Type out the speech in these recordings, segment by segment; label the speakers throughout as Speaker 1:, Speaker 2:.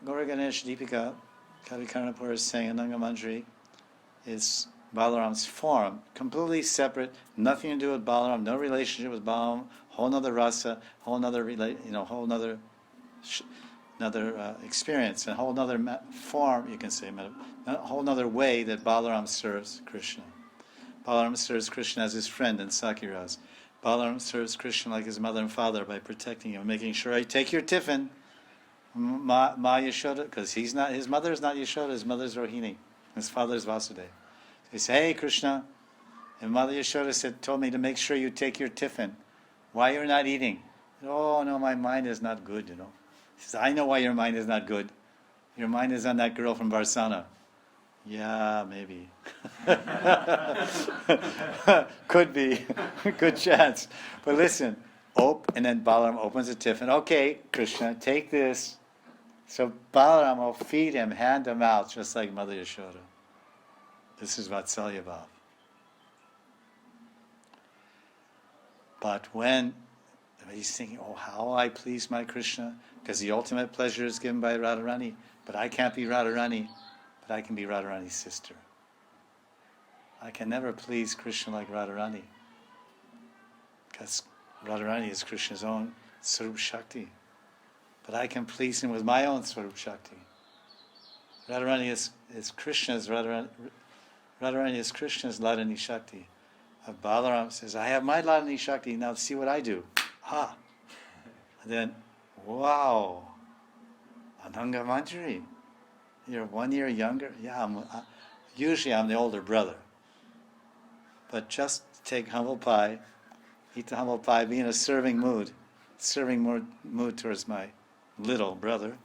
Speaker 1: Gaura Ganesh Deepika, Kavi Karnapur is saying Ananga Manjari is Balaram's form, completely separate, nothing to do with Balaram, no relationship with Balaram, whole nother rasa, whole nother whole nother experience, a whole nother form, you can say, a whole nother way that Balaram serves Krishna. Balaram serves Krishna as his friend in Sakiras. Balaram serves Krishna like his mother and father by protecting him, making sure I take your tiffin, Ma Yashoda, because his mother is not Yashoda, his mother is Rohini, his father is Vasudeva. He said, hey Krishna, and Mother Yashoda told me to make sure you take your tiffin. Why you're not eating? Oh no, my mind is not good, He says, I know why your mind is not good. Your mind is on that girl from Varsana. Yeah, maybe. Could be. Good chance. But listen, and then Balaram opens the tiffin. Okay, Krishna, take this. So Balaram will feed him, hand him out, just like Mother Yashoda. This is Vatsalya Bhav. But when he's thinking, oh, how will I please my Krishna? Because the ultimate pleasure is given by Radharani. But I can't be Radharani, but I can be Radharani's sister. I can never please Krishna like Radharani. Because Radharani is Krishna's own Swarup Shakti. But I can please him with my own Swarup Shakti. Radharani is Krishna's Radharani is Krishna's Ladani Shakti. Balaram says, I have my Ladani Shakti, now see what I do. Ha! And then, wow! Ananga Manjari, you're 1 year younger? Yeah, usually I'm the older brother. But just take humble pie, eat the humble pie, be in a serving mood towards my little brother.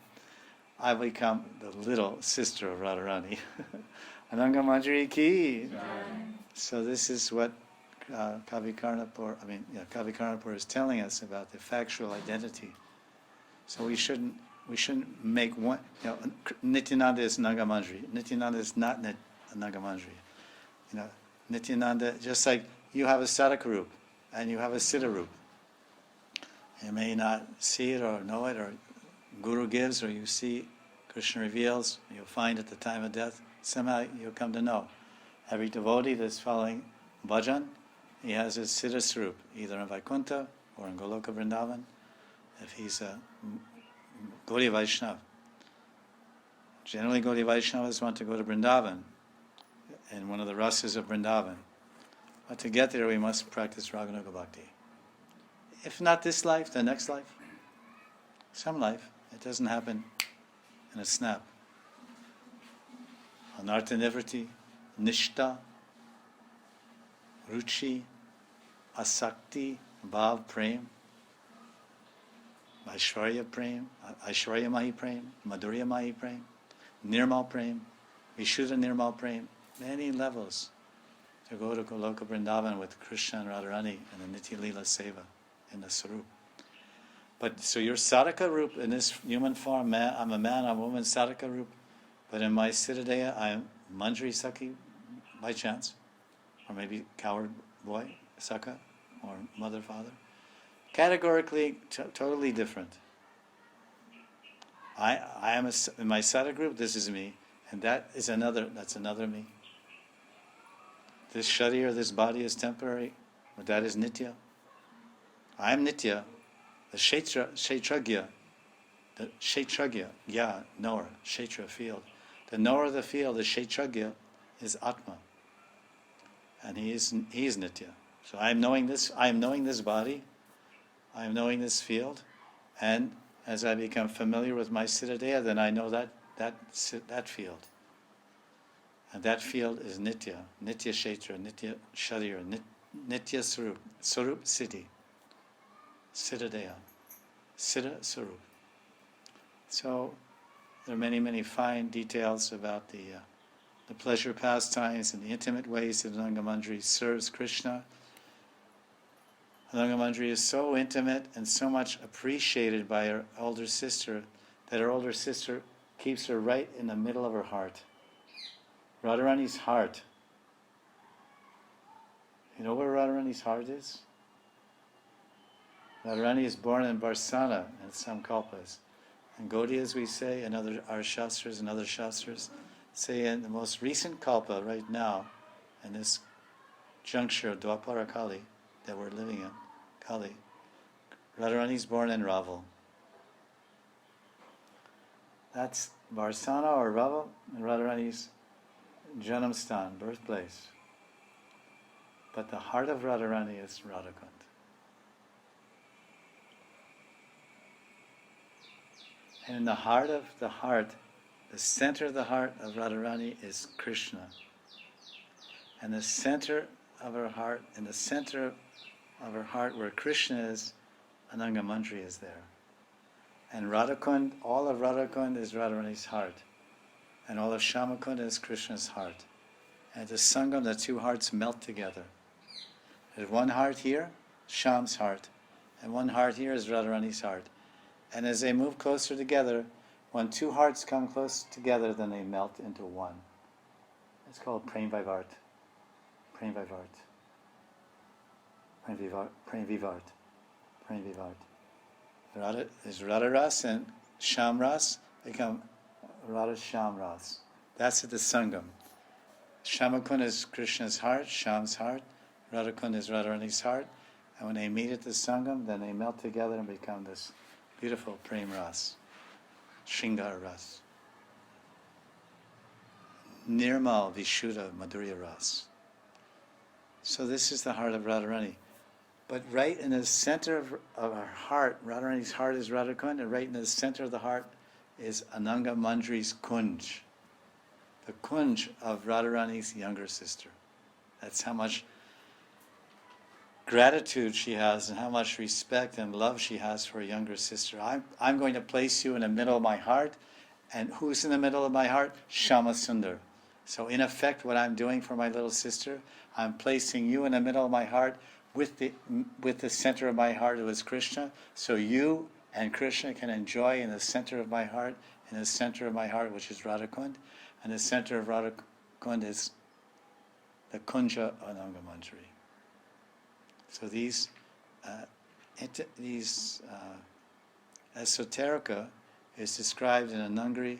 Speaker 1: I become the little sister of Radharani. Ananga Manjari ki! So this is what Kavi Karnapur is telling us about the factual identity. So we shouldn't make one. Nityananda is Nagamanjari. Nityananda is not Nagamanjari. Nityananda, just like you have a Sadhaka Rup and you have a Siddha Rup. You may not see it or know it, or Guru gives, or you see Krishna reveals. You'll find at the time of death. Somehow you'll come to know. Every devotee that's following bhajan, he has his Siddha Swarup, either in Vaikuntha or in Goloka Vrindavan, if he's a Gaudiya Vaishnava. Generally Gaudiya Vaishnavas want to go to Vrindavan, in one of the rasas of Vrindavan. But to get there we must practice Raganuga Bhakti. If not this life, the next life. Some life. It doesn't happen in a snap. Anartha Nivriti, Nishta, Ruchi, Asakti, Bhav Prem, Aishwarya Mahi Prem, Madhurya Mahi Prem, Nirmal Prem, Vishuddha Nirmal Prem, many levels to go to Goloka Vrindavan with Krishna and Radharani and the Nitya Lila Seva in the Sarup. But so your Sadhaka Rup in this human form, I'm a man, I'm a woman, Sadhaka Rup, but in my Siddhadeha, I'm Manjari Sakhi by chance, or maybe coward boy, Sakha, or mother, father. Categorically, totally different. I am in my Sadhaka group, this is me, and that's another me. This sharir, this body is temporary, but that is nitya. I am nitya. The kshetragya, knower, kshetra, field. The knower of the field, the kshetragya, is Atma. And he is nitya. So I am knowing this body, I am knowing this field, and as I become familiar with my Siddhadeha, then I know that field. And that field is nitya, nitya kshetra, nitya sharir, nitya sarup, sarup siddhi, Siddhadeha, Siddha sarup. So there are many, many fine details about the pleasure pastimes and the intimate ways that Ananga Manjari serves Krishna. Ananga Manjari is so intimate and so much appreciated by her older sister that her older sister keeps her right in the middle of her heart. Radharani's heart. You know where Radharani's heart is? Radharani is born in Barsana in some kalpas. And Gaudiya, as we say, and our Shastras and other Shastras say in the most recent Kalpa right now, in this juncture of Dwapara Kali that we're living in, Kali, Radharani is born in Raval. That's Varsana or Raval, and Radharani's Janamstan, birthplace. But the heart of Radharani is Radhakund. And in the heart, the center of the heart of Radharani is Krishna. And the center of her heart, in the center of her heart where Krishna is, Ananga Mandri is there. And Radhakund, all of Radhakund is Radharani's heart. And all of Shyamakund is Krishna's heart. And at the Sangam, the two hearts melt together. There's one heart here, Shyam's heart. And one heart here is Radharani's heart. And as they move closer together, when two hearts come close together, then they melt into one. It's called Prem Vivart. Prem Vivart. Prem Vivart. Prem Vivart. Prem Vivart. Radha is Radha Ras and Shyam Ras become Radha Shyam Ras. That's at the Sangam. Shyamakund is Krishna's heart, Shyam's heart. Radhakund is Radharani's heart. And when they meet at the Sangam, then they melt together and become this beautiful Prem Ras, Shringar Ras. Nirmal Vishuddha Madhurya Ras. So this is the heart of Radharani. But right in the center of our heart, Radharani's heart is Radhakund, and right in the center of the heart is Ananga Mandri's Kunj, the Kunj of Radharani's younger sister. That's how much gratitude she has and how much respect and love she has for her younger sister. I'm going to place you in the middle of my heart, and who's in the middle of my heart? Shama Sundar. So in effect, what I'm doing for my little sister, I'm placing you in the middle of my heart with the center of my heart, who is Krishna, so you and Krishna can enjoy in the center of my heart, which is Radhakund, and the center of Radhakund is the Kunja Ananga Mandri. So these esoterica is described in Ananga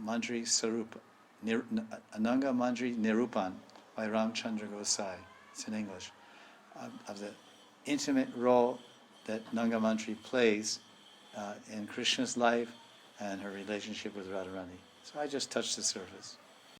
Speaker 1: Mandri Sarupa, Ananga Mandri Nirupan by Ramchandra Gosai. It's in English, of the intimate role that Nanga Mandri plays in Krishna's life and her relationship with Radharani. So I just touched the surface.